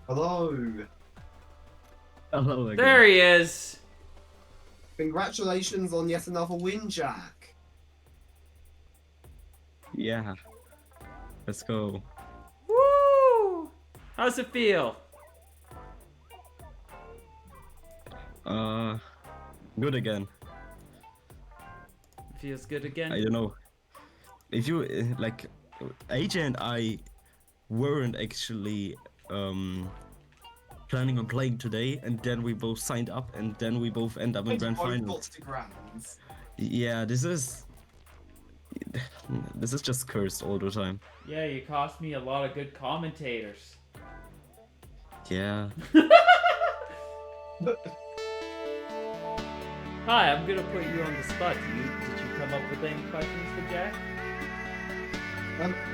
Hello. Hello again. There he is. Congratulations on yet another win, Jack. Yeah, let's go. Woo! How's it feel? Uh, Good again. Feels good I again? don't know if you like AJ and I weren't actually planning on playing today, and then we both signed up, and then we both end up in We grand both got finals. to grounds. Yeah, this is just cursed all the time. Yeah, you cost me a lot of good commentators. Yeah. Hi, I'm gonna put you on the spot. Did you come up with any questions for Jack?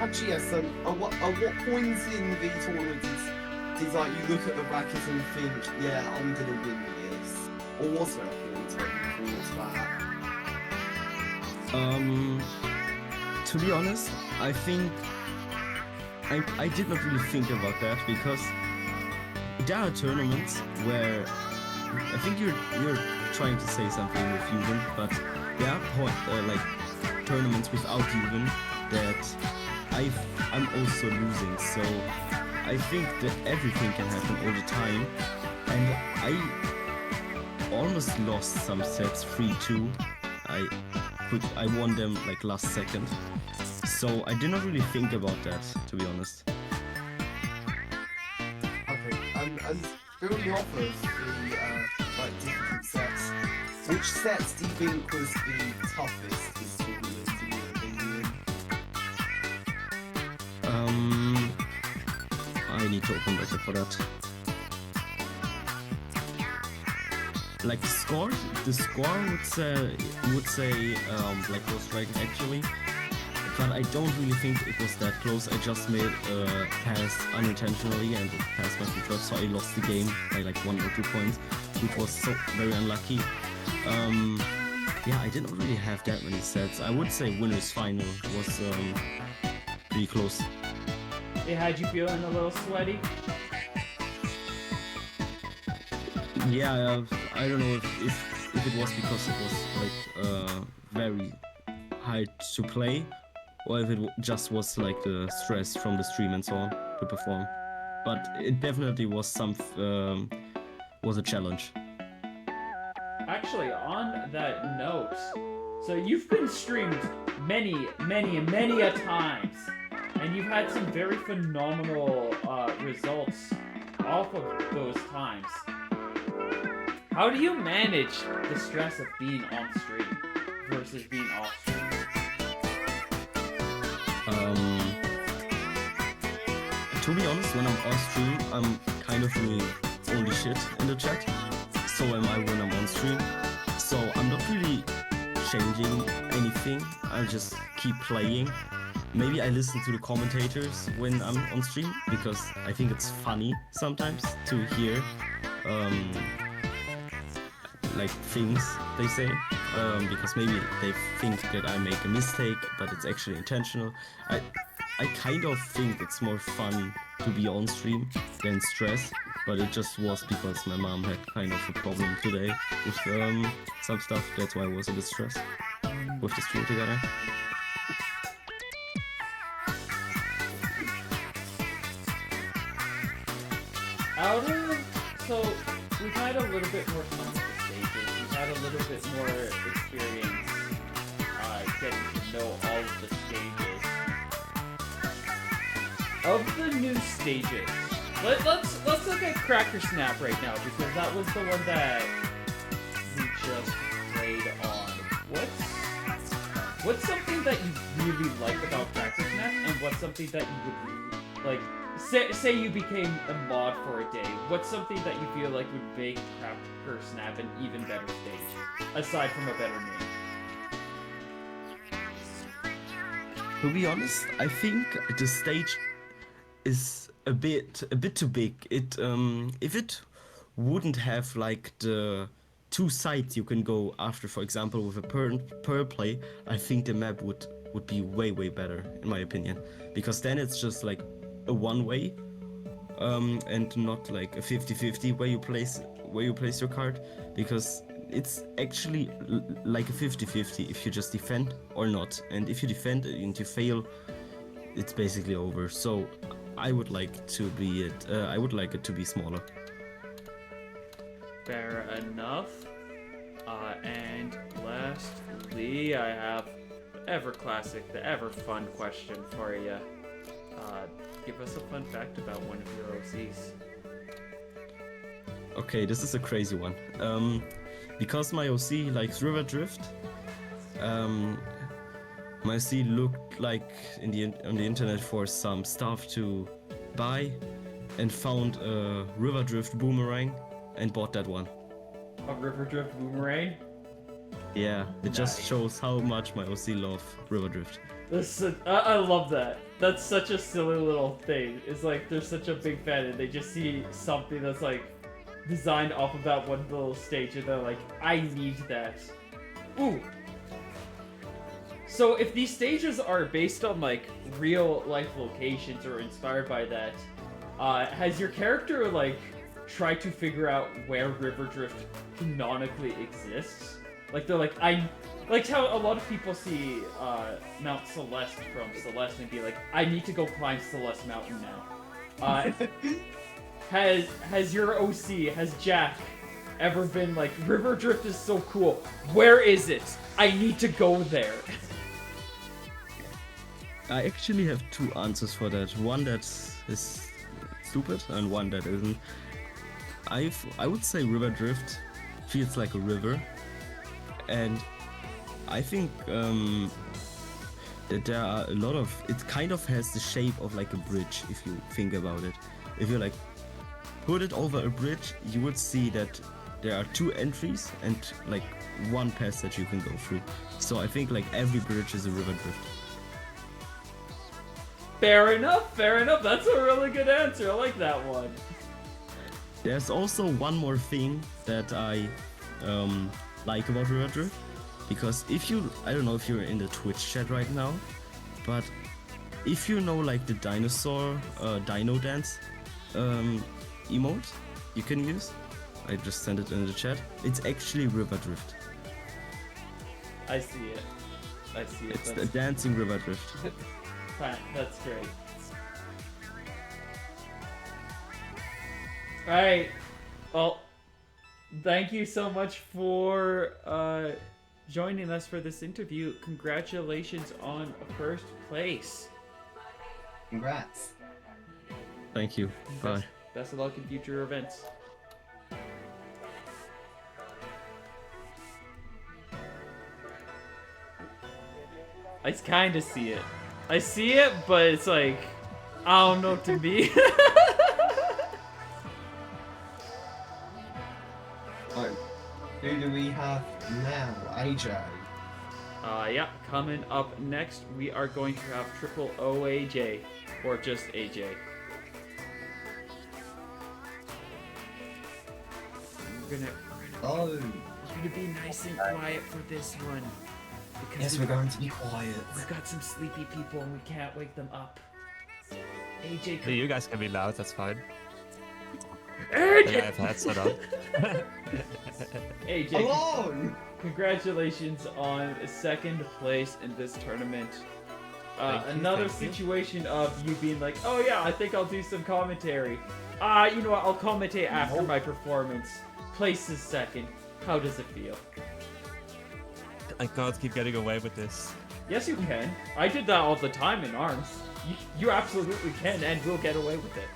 Actually, yes. At what points in the tournament did like you look at the bracket and think, yeah, I'm gonna win this? Or was there a point when you thought To be honest, I think I did not really think about that because there are tournaments where I think you're trying to say something with Juven, but there are like tournaments without Juven that I'm also losing. So I think that everything can happen all the time, and I almost lost some sets 3-2. I won them like last second, so I did not really think about that, to be honest. okay, and building off of the like difficult sets, which sets do you think was the toughest this tournament in your opinion? I need to open bracket for that. Like the score would say like Ghost Dragon actually, but I don't really think it was that close. I just made a pass unintentionally and it passed my free throw, so I lost the game by like 1 or 2 points, which was so very unlucky. Yeah, I didn't really have that many sets. I would say winners final was pretty close. It had you feeling a little sweaty? Yeah, I don't know if it was because it was like very hard to play, or if it just was like the stress from the stream and so on to perform. But it definitely was was a challenge. Actually, on that note, so you've been streamed many a times, and you've had some very phenomenal results off of those times. How do you manage the stress of being on stream versus being off stream? To be honest, when I'm on stream, I'm kind of doing only shit in the chat. So am I when I'm on stream. So I'm not really changing anything. I just keep playing. Maybe I listen to the commentators when I'm on stream because I think it's funny sometimes to hear like things they say, because maybe they think that I make a mistake, but it's actually intentional. I kind of think it's more fun to be on stream than stress, but it just was because my mom had kind of a problem today with some stuff. That's why I was a bit stressed with the stream together. So we've had a little bit more fun with the stages. We've had a little bit more experience getting to know all of the stages. Of the new stages, let's look at Cracker Snap right now because that was the one that we just played on. What's something that you really like about Cracker Snap, and what's something that you would like? Say you became a mod for a day. What's something that you feel like would make Cracker Snap an even better stage, aside from a better name? To be honest, I think the stage is a bit too big. It if it wouldn't have like the 2 sides you can go after, for example, with a pearl play, I think the map would be way better in my opinion, because then it's just like a one way and not like a 50-50 where you place your card, because it's actually like a 50-50 if you just defend or not, and if you defend and you fail, it's basically over. So I would like it to be smaller. Fair enough. And lastly, I have the ever classic, the ever fun question for you. Give us a fun fact about one of your OCs. Okay, this is a crazy one. Because my OC likes River Drift, my OC looked like on the internet for some stuff to buy, and found a River Drift boomerang and bought that one. A River Drift boomerang? Yeah, it just Nice. shows how much my OC love River Drift. I love that. That's such a silly little thing. It's like they're such a big fan and they just see something that's like designed off of that one little stage and they're like, I need that. Ooh. So if these stages are based on like real life locations or inspired by that, has your character like tried to figure out where River Drift canonically exists? Like they're like, like how a lot of people see Mount Celeste from Celeste and be like, I need to go climb Celeste Mountain now. Has your OC, has Jack ever been like, River Drift is so cool, where is it? I need to go there. I actually have two answers for that. One that is stupid and one that isn't. I would say River Drift feels like a river, and I think that there are a lot of. It kind of has the shape of like a bridge if you think about it. If you like put it over a bridge, you would see that there are two entries and like one path that you can go through. So I think like every bridge is a River Drift. Fair enough, fair enough. That's a really good answer. I like that one. There's also one more thing that I like about River Drift, because I don't know if you're in the Twitch chat right now, but if you know like the dinosaur dino dance emote you can use, I just sent it in the chat. It's actually River Drift. I see it. I see it. It's the dancing River Drift. Fine, that's great. Alright, well, thank you so much for joining us for this interview. Congratulations on first place. Congrats. Thank you. Bye. Best of luck in future events. I kind of see it. I see it, but it's like, I don't know to me. Oh, who do we have now? AJ. Yeah, coming up next, we are going to have Triple OAJ, or just AJ. We're gonna be nice and quiet for this one. Yes, we're going to be quiet. We've got some sleepy people and we can't wake them up. AJ, Hey, you guys can be loud, that's fine. AJ! I have headset on. AJ, Hello! congratulations on second place in this tournament. Another thank you. situation of you being like, oh yeah, I think I'll do some commentary. You know what, I'll commentate after my performance. Place is second. How does it feel? I can't keep getting away with this. Yes, you can. I did that all the time in ARMS. You absolutely can and will get away with it.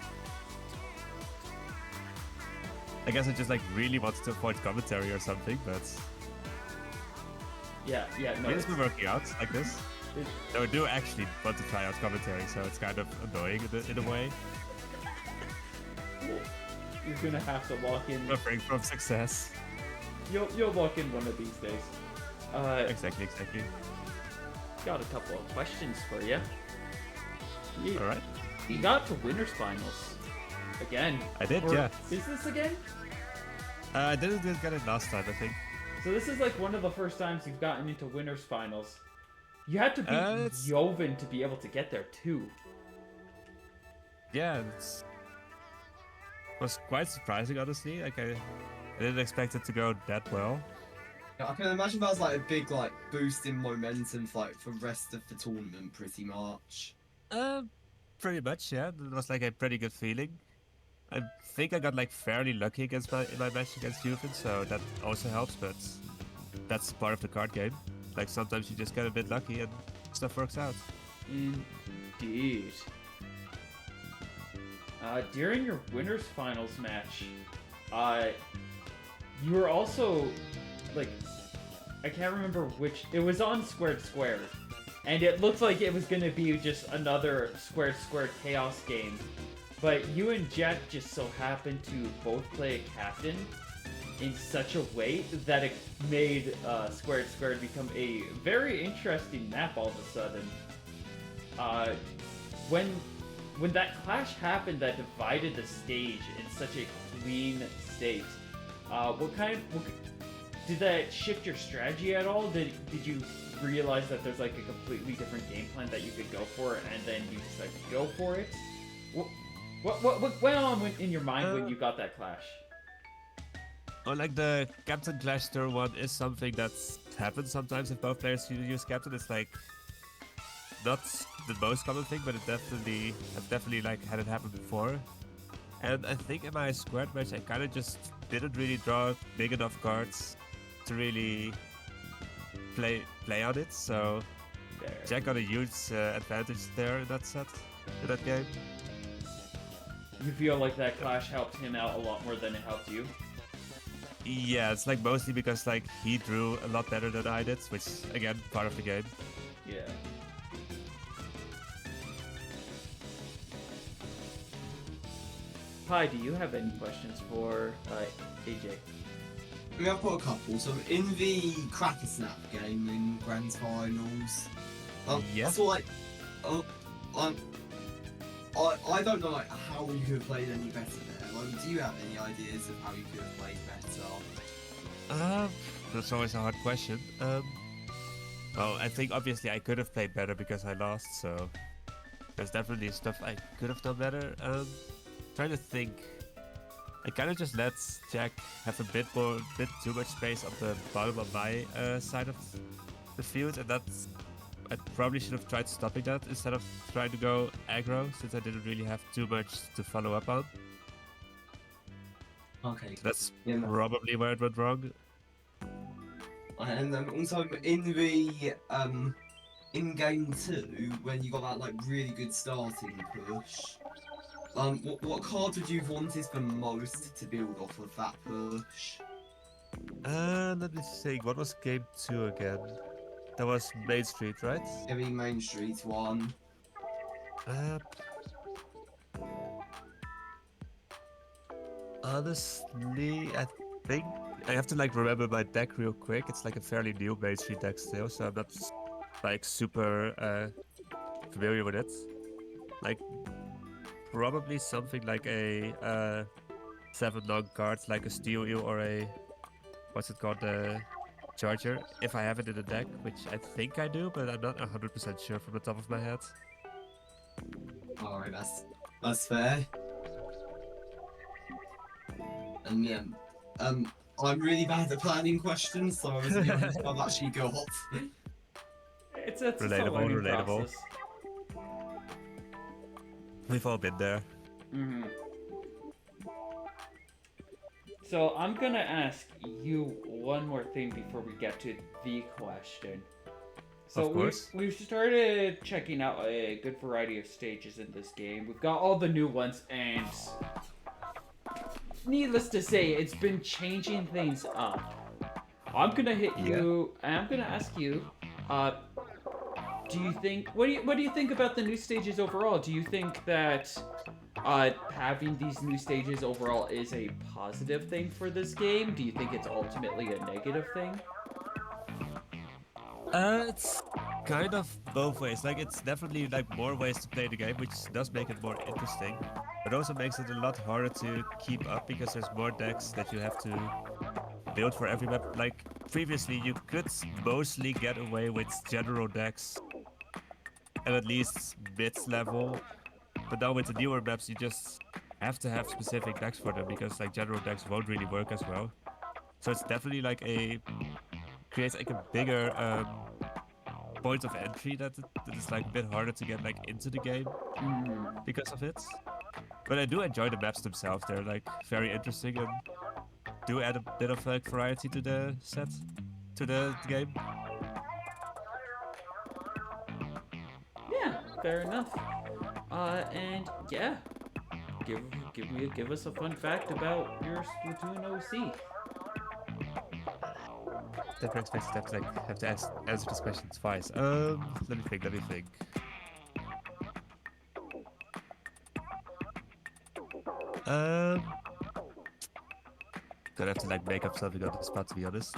I guess I just like really wanted to avoid commentary or something, but Yeah, no. it's been working out like this. it- No, I do actually want to try out commentary, so it's kind of annoying in a way. You're gonna have to walk in. Suffering from success. You'll walk in one of these days. Exactly. Got a couple of questions for you. Alright. You got to winners finals again. I did, Or yeah. Is this again? I didn't get it last time, I think. So this is like one of the first times you've gotten into winners finals. You had to beat it's- Joven to be able to get there too. Yeah, was quite surprising, honestly. Like I didn't expect it to go that well. I can imagine that was like a big like boost in momentum for like for the rest of the tournament, pretty much. Pretty much, yeah. It was like a pretty good feeling. I think I got like fairly lucky against in my match against Juven, so that also helps. But that's part of the card game. Like sometimes you just get a bit lucky and stuff works out. Indeed. During your winners finals match, you were also like, I can't remember which. It was on squared squared, and it looked like it was gonna be just another squared squared chaos game. But you and Jet just so happened to both play a captain in such a way that it made squared squared become a very interesting map all of a sudden. When that clash happened that divided the stage in such a clean state, did that shift your strategy at all? Did you realize that there's like a completely different game plan that you could go for, and then you decided to go for it? What went on in your mind when you got that clash? Well, like the Captain Clash turn 1 is something that's happened sometimes if both players use Captain. It's like not the most common thing, but I've definitely like had it happen before. And I think in my squared match, I kind of just didn't really draw big enough cards to really play on it. So Jack got a huge advantage there in that game. You feel like that clash helped him out a lot more than it helped you? Yeah, it's like mostly because like he drew a lot better than I did, which again, part of the game. Yeah. Hi, do you have any questions for AJ? I mean, I've got a couple. So in the Cracker Snap game in Grand Finals, Yeah. I saw like, I don't know like how you could have played any better there. Like, do you have any ideas of how you could have played better? That's always a hard question. Well, I think obviously I could have played better because I lost, so there's definitely stuff I could have done better. Trying to think. I kind of just let Jack have a bit too much space on the bottom of my side of the field, and I probably should have tried stopping that instead of trying to go aggro, since I didn't really have too much to follow up on. Okay. So that's Yeah, no. probably where it went wrong. And also in the in game 2, when you got that like really good starting push, what card would you have wanted the most to build off of that push? Let me think. What was game 2 again? That was Main Street, right? Heavy Main Street one. Honestly, I think I have to like remember my deck real quick. It's like a fairly new Main Street deck still, so I'm not like super familiar with it. Like probably something like a 7 non-cards, like a Steel Eel or a what's it called, the Charger, if I have it in the deck, which I think I do, but I'm not 100% sure from the top of my head. Alright, that's fair. And yeah, I'm really bad at planning questions, so I've actually got. It's a Relatable, learning relatable. process. We've all been there. Mm-hmm. So I'm gonna ask you one more thing before we get to the question. So Of course. we've started checking out a good variety of stages in this game. We've got all the new ones, and needless to say, it's been changing things up. I'm gonna hit you, and I'm gonna ask you, do you think what do you think about the new stages overall? Do you think that having these new stages overall is a positive thing for this game? Do you think it's ultimately a negative thing? It's kind of both ways. Like, it's definitely like more ways to play the game, which does make it more interesting, but also makes it a lot harder to keep up because there's more decks that you have to build for every map. Like previously, you could mostly get away with general decks and at least mid level, but now with the newer maps, you just have to have specific decks for them because like general decks won't really work as well. So it's definitely like creates like a bigger point of entry that is like a bit harder to get like into the game because of it. But I do enjoy the maps themselves. They're like very interesting and do add a bit of like variety to the set, to the game. Yeah, fair enough. And yeah, give us a fun fact about your Splatoon OC. That brings me to have to answer this question twice. Let me think. Gonna have to like make up something on the spot, to be honest.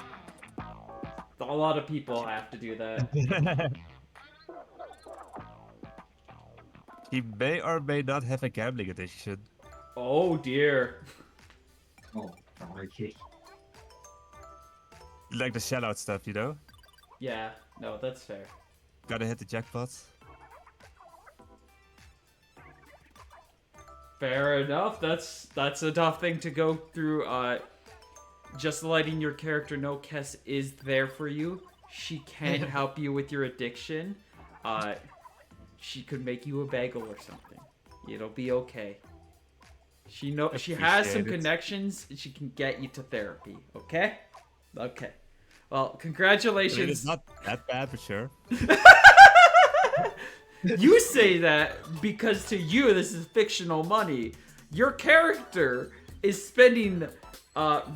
A lot of people have to do that. He may or may not have a gambling addiction. Oh dear. Oh, crikey. Like the shell out stuff, you know? Yeah, no, that's fair. Gotta hit the jackpot. Fair enough. That's a tough thing to go through. Just letting your character know Kess is there for you. She can help you with your addiction. She could make you a bagel or something. It'll be okay. She has some Appreciate it. connections. And she can get you to therapy. Okay. Okay. Well, I mean, congratulations. it's not that bad for sure. You say that because to you this is fictional money. Your character is spending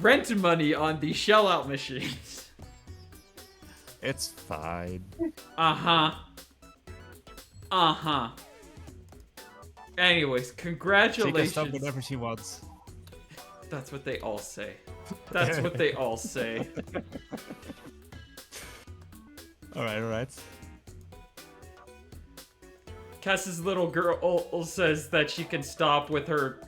rent money on these shell out machines. It's fine. Uh-huh. Anyways, She can congratulations. stop whenever she wants. That's what they all say. That's what they all say. Alright. Kess's little girl says that she can stop with her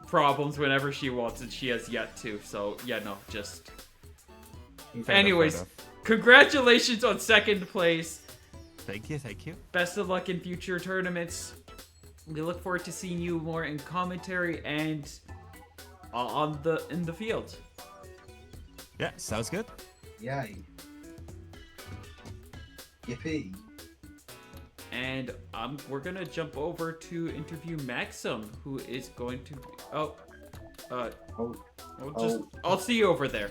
problems whenever she wants, and she has yet to. So, yeah, no, just... Fair Anyways, enough. congratulations on second place. Thank you. Best of luck in future tournaments. We look forward to seeing you more in commentary and in the field. Yeah, sounds good. Yay. Yippee. And we're gonna jump over to interview Maxim, who is going to. I'll see you over there.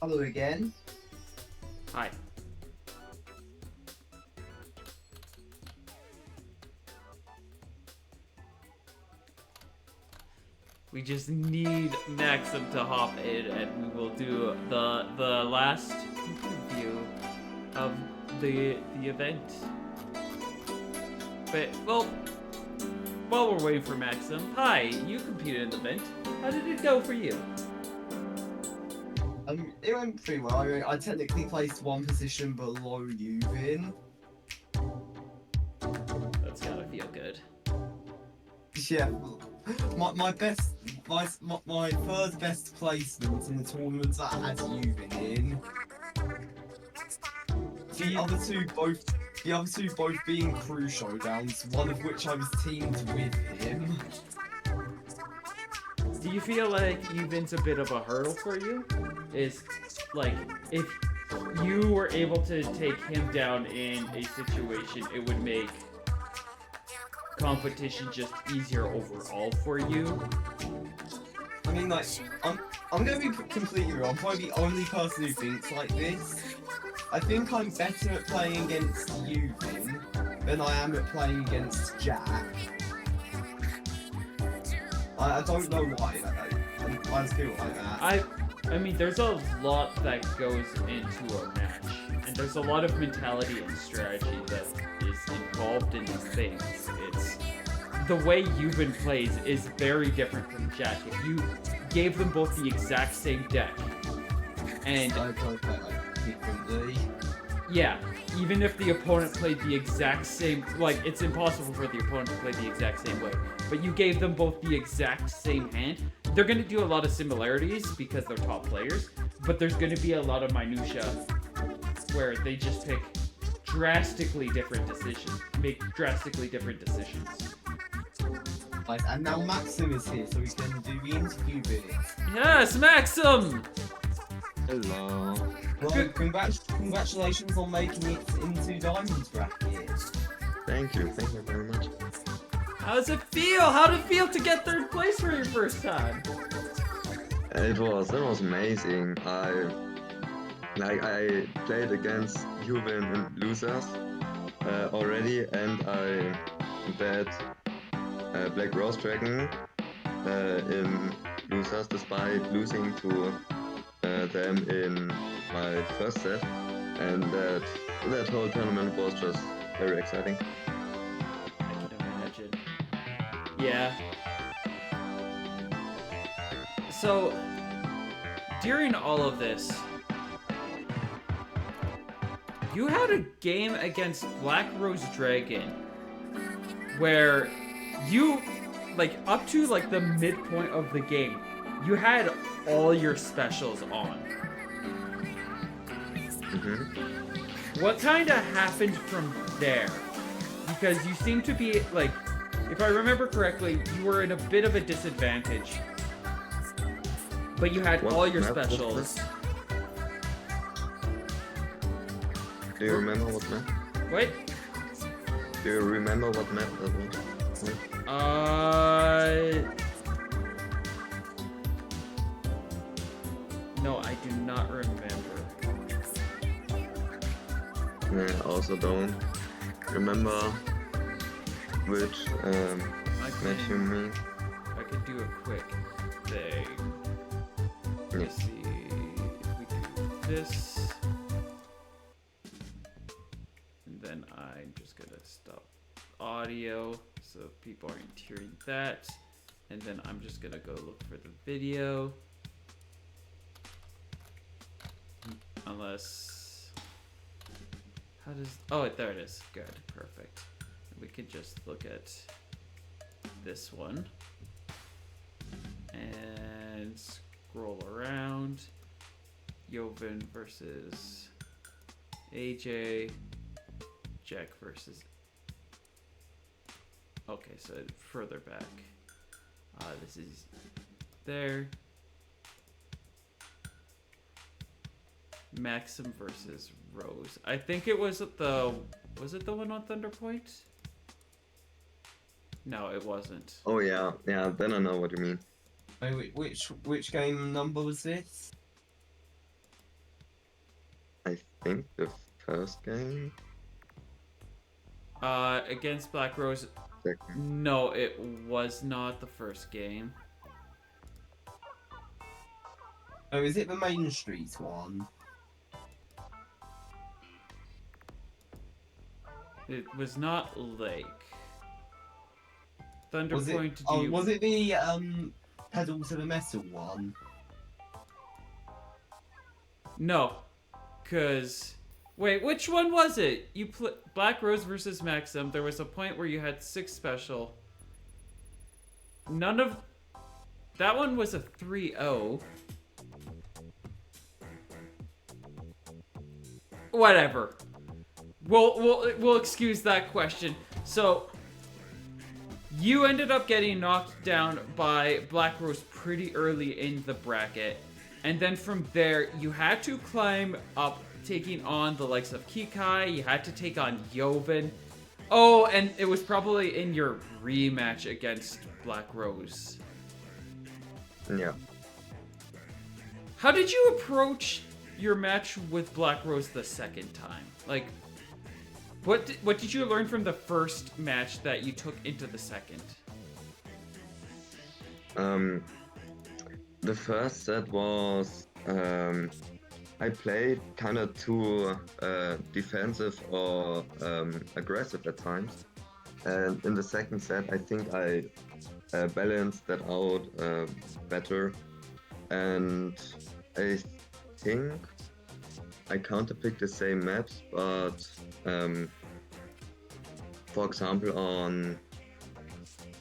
Hello again. Hi. We just need Maxim to hop in, and we will do the last interview of the event. But well, while we're waiting for Maxim, hi, you competed in the event. How did it go for you? It went pretty well. I technically placed one position below Yuvin. That's gotta feel good. Yeah, my third best placement in the tournaments that I had Yuvin in. The other two both being crew showdowns, one of which I was teamed with him. Do you feel like Yuvin's a bit of a hurdle for you? Is like if you were able to take him down in a situation, it would make competition just easier overall for you? I mean, like, I'm gonna be completely real. I'm probably the only person who thinks like this. I think I'm better at playing against Yuvin than I am at playing against Jack. I don't know why. I just feel like that. I mean, there's a lot that goes into a match, and there's a lot of mentality and strategy that is involved in these things. It's the way Yuvin plays is very different from Jack. If you gave them both the exact same deck, and I play like differently. yeah, even if the opponent played the exact same, like, it's impossible for the opponent to play the exact same way, but you gave them both the exact same hand, they're going to do a lot of similarities because they're top players, but there's going to be a lot of minutia where they just pick drastically different decisions. Right, and now Maxim is here, so we can do the interview bit. Yes, Maxim! Hello. Well, congratulations on making it into Diamond's bracket. Thank you very much. How does it feel? How did it feel to get third place for your first time? It was amazing. I played against Juven and losers already, and I bet Black Rose Dragon in losers despite losing to them in my first set, and that whole tournament was just very exciting. I can imagine. Yeah. So, during all of this, you had a game against Black Rose Dragon where you, like, up to, like, the midpoint of the game, you had all your specials on. What kind of happened from there? Because you seem to be, like, if I remember correctly, you were in a bit of a disadvantage. But you had all your specials. Do you remember what map? What? Do you remember what map that was? No, I do not remember. Yeah, I also don't remember which match you mean. I could do a quick thing. Let me see if we do this. And then I'm just gonna stop audio so people aren't hearing that. And then I'm just gonna go look for the video. Unless... How does... Oh, there it is. Good. Perfect. We could just look at this one. And scroll around. Joven versus AJ. Jack versus... Okay, so further back. This is there. Maxim versus Rose. I think it was the... Was it the one on Thunder Point? No, it wasn't. Oh yeah, then I know what you mean. Wait, which game number was this? I think the first game? Against Black Rose. Second. No, it was not the first game. Oh, is it the Main Street one? It was not Lake. Thunder Was Point. it? Was it the Pedal to the Metal one? No, cause wait, which one was it? You Black Rose versus Maxim. There was a point where you had 6 special. None of that one was a 3-0. Whatever. We'll excuse that question. So you ended up getting knocked down by Black Rose pretty early in the bracket. And then from there, you had to climb up, taking on the likes of Kikai. You had to take on Joven. Oh, and it was probably in your rematch against Black Rose. Yeah. How did you approach your match with Black Rose the second time? Like, what did you learn from the first match that you took into the second? The first set was I played kind of too defensive or aggressive at times, and in the second set I think I balanced that out better, and I think I counterpicked the same maps, but for example on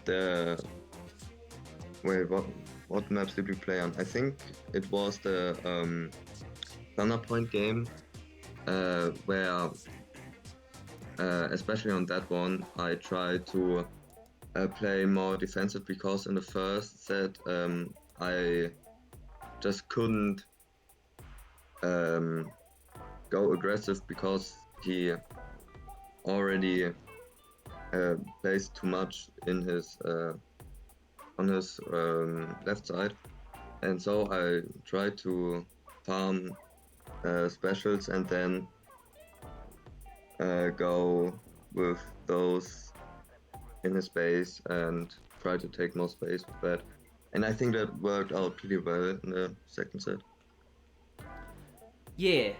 the what maps did we play on? I think it was the Thunder Point game where especially on that one, I tried to play more defensive because in the first set I just couldn't go aggressive because he already plays too much in his on his left side, and so I tried to farm specials and then go with those in his base and try to take more space with that. And I think that worked out pretty well in the second set. Yeah.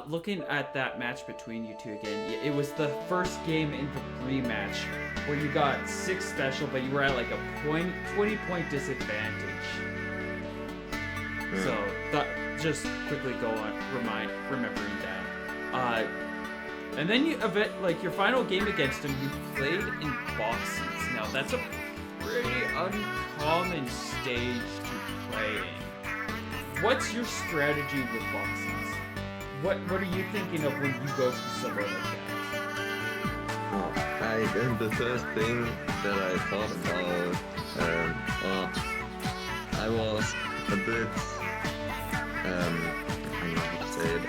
Looking at that match between you two again, it was the first game in the pre-match where you got 6 special, but you were at like a 20-point disadvantage. Yeah. So that just quickly go on remembering that. And then your final game against him, you played in boxes. Now that's a pretty uncommon stage to play in. What's your strategy with boxes? What are you thinking of when you go to somewhere like that? The first thing that I thought about, I was a bit, I don't know how to say it,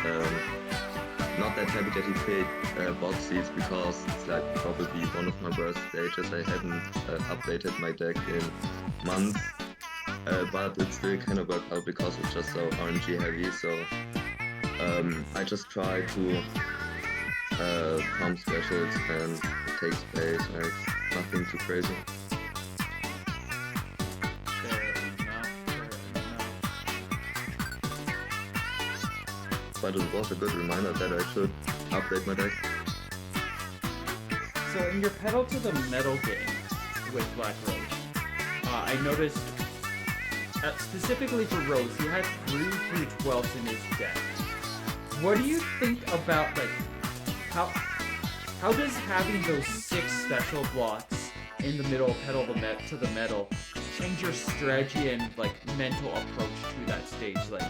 not that happy that he picked box seats because it's like probably one of my worst stages. I hadn't updated my deck in months, but it still kind of worked out because it's just so RNG heavy. So I just try to farm specials and take space, like nothing too crazy. Fair enough. But it was a good reminder that I should update my deck. So in your pedal to the metal game with Black Rose, I noticed specifically for Rose, he had 3 3/12s in his deck. What do you think about like how does having those 6 special blocks in the middle pedal to the metal change your strategy and like mental approach to that stage? Like,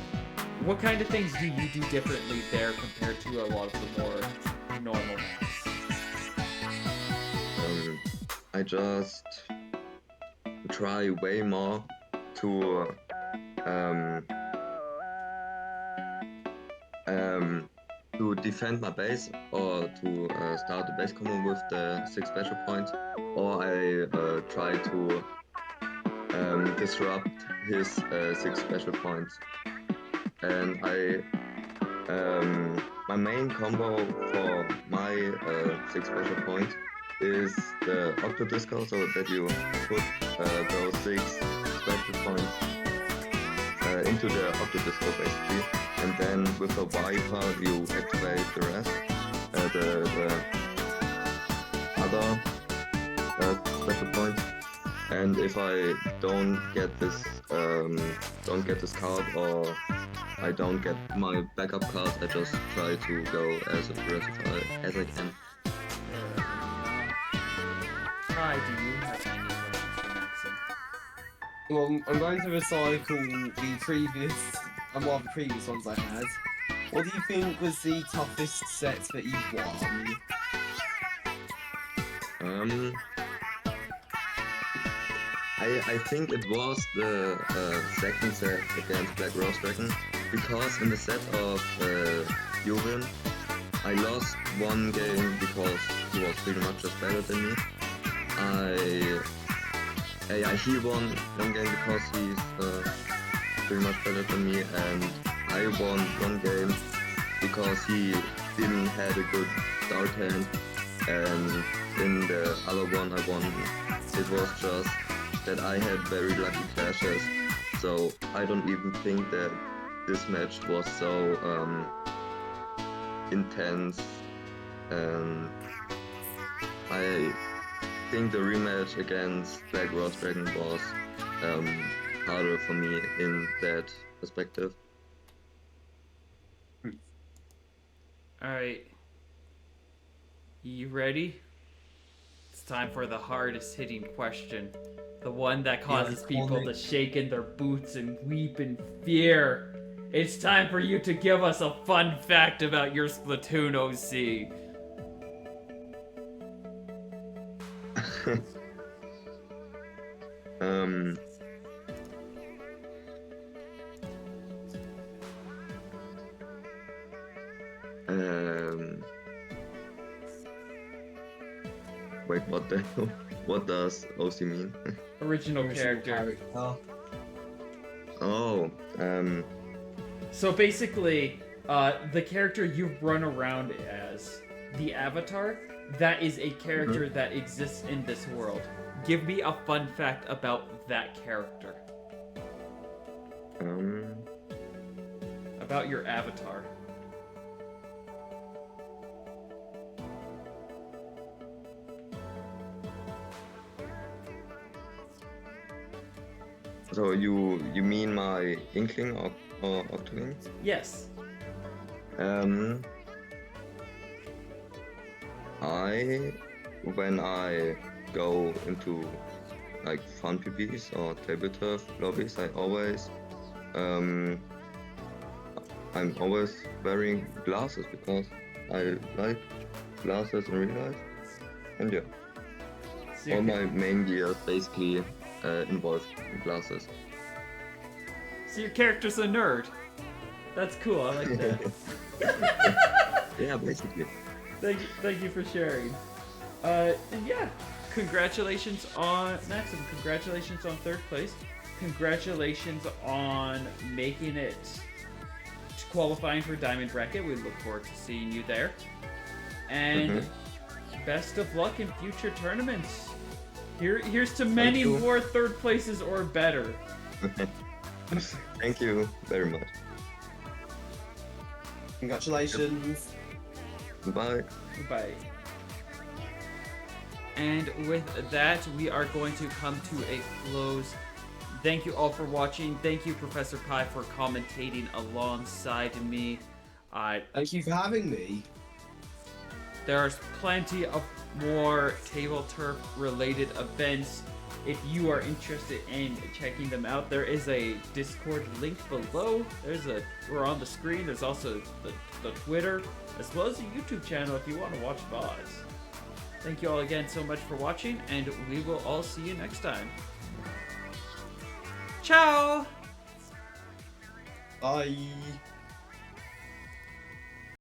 what kind of things do you do differently there compared to a lot of the more normal maps? I just try way more to defend my base or to start the base combo with the 6 special points, or I try to disrupt his 6 special points. And my main combo for my 6 special points is the Octo Disco, so that you put those 6 special points into the Octo Disco basically, and then with a Viper you activate the rest, the other special points. And if I don't get this card, or I don't get my backup card, I just try to go as aggressive as I can. Hi, do you have any questions for Maxim? Well, I'm going to recycle the previous ones I had. What do you think was the toughest set that you've won? I think it was the second set against Black Rose Dragon, because in the set of Yuvin, I lost one game because he was pretty much just better than me. He won one game because he's pretty much better than me, and I won one game because he didn't have a good start hand, and in the other one I won, it was just that I had very lucky clashes. So I don't even think that this match was so intense, and I think the rematch against Black Rose Dragon was harder for me in that perspective. Alright. You ready? It's time for the hardest hitting question. The one that causes people to shake in their boots and weep in fear. It's time for you to give us a fun fact about your Splatoon OC. um, um, wait, what the hell? What does OC mean? Original Original character. Oh, So basically, the character you run around as, the avatar, that is a character that exists in this world. Give me a fun fact about that character. About your avatar. so you mean my Inkling or Octoling? Yes. When I go into like fun PvPs or Tableturf lobbies, I'm always wearing glasses because I like glasses in real life, and yeah, So all your, my main gear basically involve glasses. so your character's a nerd. That's cool. I like that. Yeah, basically. Thank you for sharing. And yeah, congratulations on Maxim. Congratulations on 3rd place. Congratulations on making it to qualifying for Diamond Bracket. We look forward to seeing you there. And best of luck in future tournaments. Here's to many you. more 3rd places or better. Thank you very much. Congratulations. Bye. Bye. And with that, we are going to come to a close. Thank you all for watching. Thank you, Professor Pi, for commentating alongside me. Thank you for having me. There's plenty of more Tableturf related events. If you are interested in checking them out, there is a Discord link below. We're on the screen. There's also the Twitter, as well as a YouTube channel if you want to watch VODs. Thank you all again so much for watching, and we will all see you next time. Ciao! Bye.